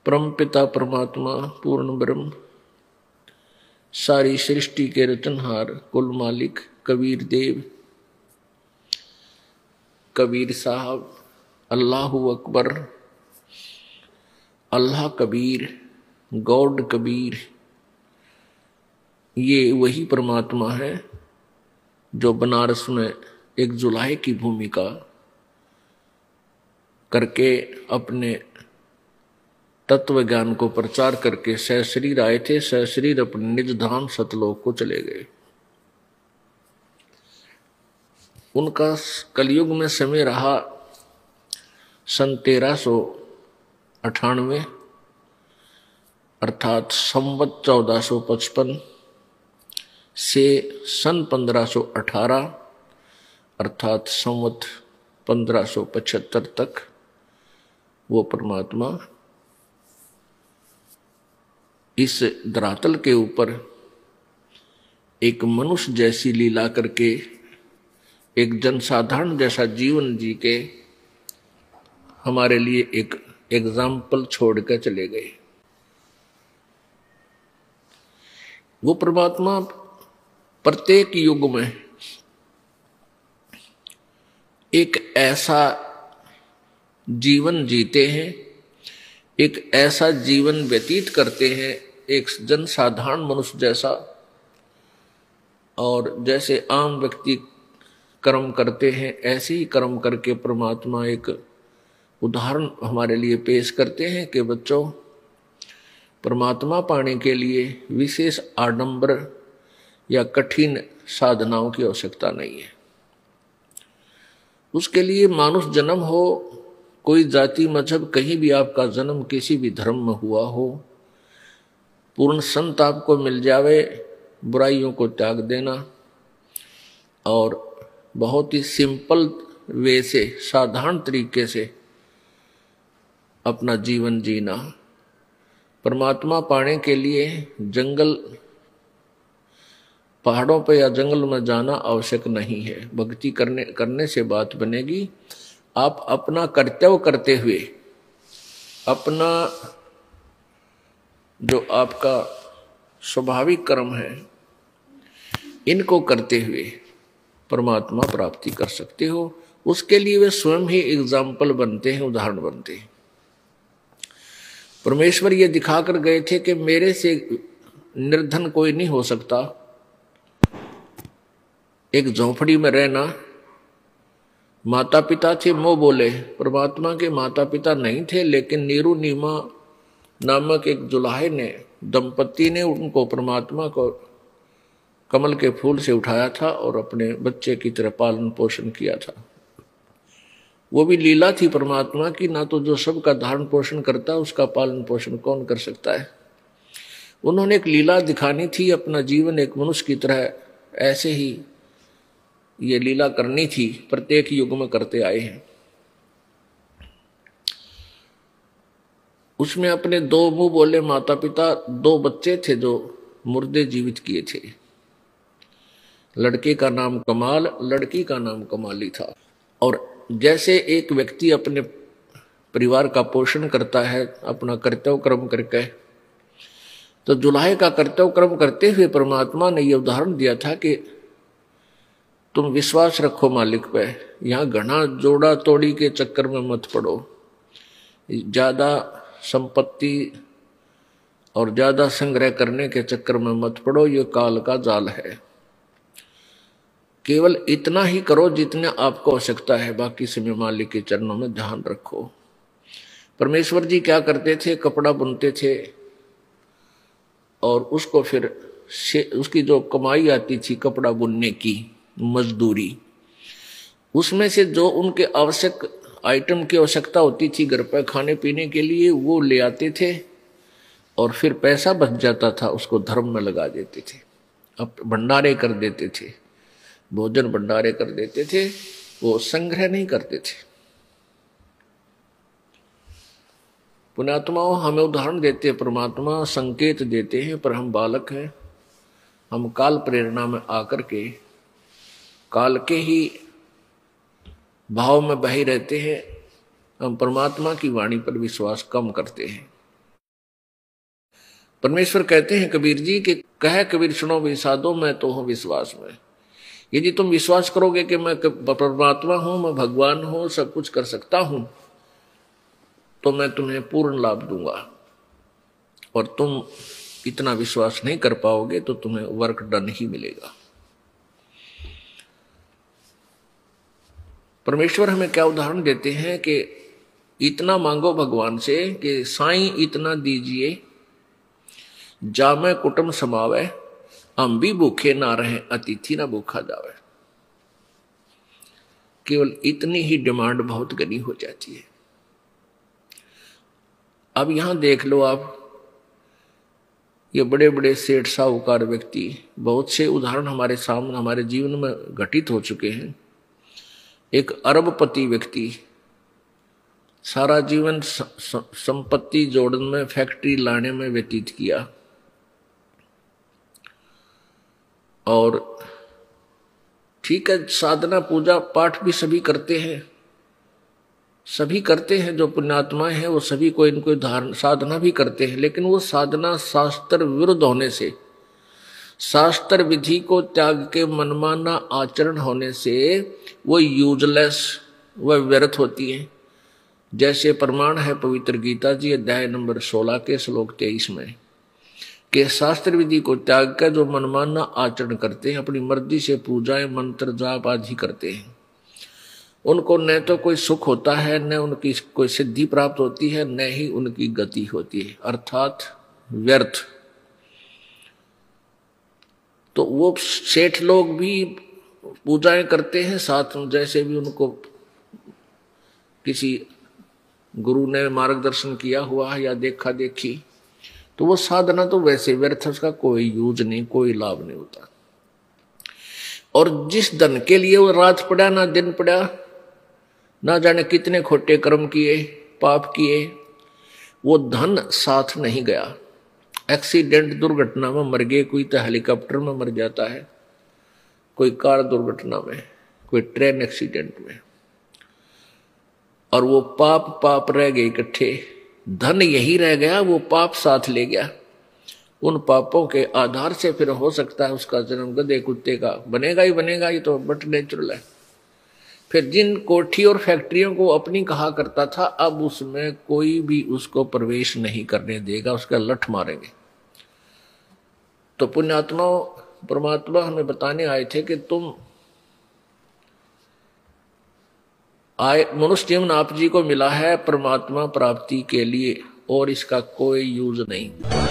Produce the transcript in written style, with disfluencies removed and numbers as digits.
परम पिता परमात्मा पूर्ण ब्रह्म, सारी सृष्टि के रचनहार, कुल मालिक कबीर देव, कबीर साहब, अल्लाहू अकबर, अल्लाह कबीर, गॉड कबीर, ये वही परमात्मा है जो बनारस में एक जुलाहे की भूमिका करके अपने तत्व ज्ञान को प्रचार करके सशरीर आए थे। सशरीर अपने निज धाम सतलोक को चले गए। उनका कलयुग में समय रहा सन 1398 अर्थात संवत 1455 से सन 1518 अर्थात संवत 1575 तक वो परमात्मा इस धरातल के ऊपर एक मनुष्य जैसी लीला करके एक जनसाधारण जैसा जीवन जी के हमारे लिए एक एग्जाम्पल छोड़कर चले गए। वो परमात्मा प्रत्येक युग में एक ऐसा जीवन जीते हैं, एक ऐसा जीवन व्यतीत करते हैं, एक जनसाधारण मनुष्य जैसा, और जैसे आम व्यक्ति कर्म करते हैं ऐसे ही कर्म करके परमात्मा एक उदाहरण हमारे लिए पेश करते हैं कि बच्चों, परमात्मा पाने के लिए विशेष आडंबर या कठिन साधनाओं की आवश्यकता नहीं है। उसके लिए मानुष जन्म हो, कोई जाति मजहब कहीं भी आपका जन्म किसी भी धर्म में हुआ हो, पूर्ण संत आपको मिल जावे, बुराइयों को त्याग देना और बहुत ही सिंपल वे से साधारण तरीके से अपना जीवन जीना। परमात्मा पाने के लिए जंगल पहाड़ों पर या जंगल में जाना आवश्यक नहीं है। भक्ति करने से बात बनेगी। आप अपना कर्तव्य करते हुए, अपना जो आपका स्वाभाविक कर्म है, इनको करते हुए परमात्मा प्राप्ति कर सकते हो। उसके लिए वे स्वयं ही एग्जाम्पल बनते हैं, उदाहरण बनते हैं। परमेश्वर ये दिखाकर गए थे कि मेरे से निर्धन कोई नहीं हो सकता। एक झोंपड़ी में रहना, माता पिता थे, मोह बोले। परमात्मा के माता पिता नहीं थे, लेकिन नीरू नीमा नामक एक जुलाहे ने, दंपति ने उनको परमात्मा को कमल के फूल से उठाया था और अपने बच्चे की तरह पालन पोषण किया था। वो भी लीला थी परमात्मा की, ना तो जो सबका धारण पोषण करता उसका पालन पोषण कौन कर सकता है। उन्होंने एक लीला दिखानी थी, अपना जीवन एक मनुष्य की तरह ऐसे ही ये लीला करनी थी। प्रत्येक युग में करते आए हैं। उसमें अपने दो मुंह बोले माता पिता, दो बच्चे थे जो मुर्दे जीवित किए थे। लड़के का नाम कमाल, लड़की का नाम कमाली था। और जैसे एक व्यक्ति अपने परिवार का पोषण करता है अपना कर्तव्य कर्म करके, तो जुलाहे का कर्तव्य कर्म करते हुए परमात्मा ने यह उदाहरण दिया था कि तुम विश्वास रखो मालिक पे, यहाँ घना जोड़ा तोड़ी के चक्कर में मत पड़ो, ज्यादा संपत्ति और ज्यादा संग्रह करने के चक्कर में मत पड़ो, ये काल का जाल है। केवल इतना ही करो जितने आपको आवश्यकता है, बाकी समय मालिक के चरणों में ध्यान रखो। परमेश्वर जी क्या करते थे, कपड़ा बुनते थे और उसको फिर उसकी जो कमाई आती थी कपड़ा बुनने की मजदूरी, उसमें से जो उनके आवश्यक आइटम की आवश्यकता होती थी घर पर खाने पीने के लिए, वो ले आते थे और फिर पैसा बच जाता था उसको धर्म में लगा देते थे। अब भंडारे कर देते थे, भोजन भंडारे कर देते थे, वो संग्रह नहीं करते थे। पुण्यात्माओं हमें उदाहरण देते हैं, परमात्मा संकेत देते हैं, पर हम बालक हैं। हम काल प्रेरणा में आकर के काल के ही भाव में बहे रहते हैं। हम परमात्मा की वाणी पर विश्वास कम करते हैं। परमेश्वर कहते हैं कबीर जी कि कह कबीर सुनो विषादो मैं तो हूं विश्वास में। यदि तुम विश्वास करोगे कि मैं परमात्मा हूं, मैं भगवान हूं, सब कुछ कर सकता हूं, तो मैं तुम्हें पूर्ण लाभ दूंगा। और तुम इतना विश्वास नहीं कर पाओगे तो तुम्हें वर्क डन ही मिलेगा। परमेश्वर हमें क्या उदाहरण देते हैं कि इतना मांगो भगवान से कि साईं इतना दीजिए जामे कुटुंब समावे, हम भी भूखे ना रहे अतिथि ना भूखा जावे। केवल इतनी ही डिमांड बहुत घनी हो जाती है। अब यहां देख लो आप, ये बड़े बड़े सेठ साहूकार व्यक्ति, बहुत से उदाहरण हमारे सामने हमारे जीवन में घटित हो चुके हैं। एक अरबपति व्यक्ति सारा जीवन संपत्ति जोड़ने में, फैक्ट्री लाने में व्यतीत किया, और ठीक है साधना पूजा पाठ भी सभी करते हैं, सभी करते हैं, जो पुण्यात्माएं हैं वो सभी को इनको धारण साधना भी करते हैं, लेकिन वो साधना शास्त्र विरुद्ध होने से, शास्त्र विधि को त्याग के मनमाना आचरण होने से वो यूजलेस, वह व्यर्थ होती है। जैसे प्रमाण है पवित्र गीता जी अध्याय नंबर 16 के श्लोक 23 में कि शास्त्र विधि को त्याग कर जो मनमाना आचरण करते हैं, अपनी मर्जी से पूजाएं मंत्र जाप आदि करते हैं, उनको न तो कोई सुख होता है, न उनकी कोई सिद्धि प्राप्त होती है, न ही उनकी गति होती है, अर्थात व्यर्थ। तो वो सेठ लोग भी पूजाएं करते हैं, साथ में जैसे भी उनको किसी गुरु ने मार्गदर्शन किया हुआ है या देखा देखी, तो वो साधना तो वैसे व्यर्थ, उसका कोई यूज नहीं, कोई लाभ नहीं होता। और जिस धन के लिए वो रात पड़ा ना दिन पड़ा, ना जाने कितने खोटे कर्म किए, पाप किए, वो धन साथ नहीं गया। एक्सीडेंट दुर्घटना में मर गए, कोई तो हेलीकॉप्टर में मर जाता है, कोई कार दुर्घटना में, कोई ट्रेन एक्सीडेंट में, और वो पाप रह गए इकट्ठे, धन यही रह गया, वो पाप साथ ले गया। उन पापों के आधार से फिर हो सकता है उसका जन्म गधे कुत्ते का बनेगा ही बनेगा, ये तो बट नेचुरल है। फिर जिन कोठी और फैक्ट्रियों को अपनी कहा करता था, अब उसमें कोई भी उसको प्रवेश नहीं करने देगा, उसका लठ मारेंगे। तो पुण्यात्मा परमात्मा हमें बताने आए थे कि तुम मनुष्य जीवन आप जी को मिला है परमात्मा प्राप्ति के लिए, और इसका कोई यूज नहीं।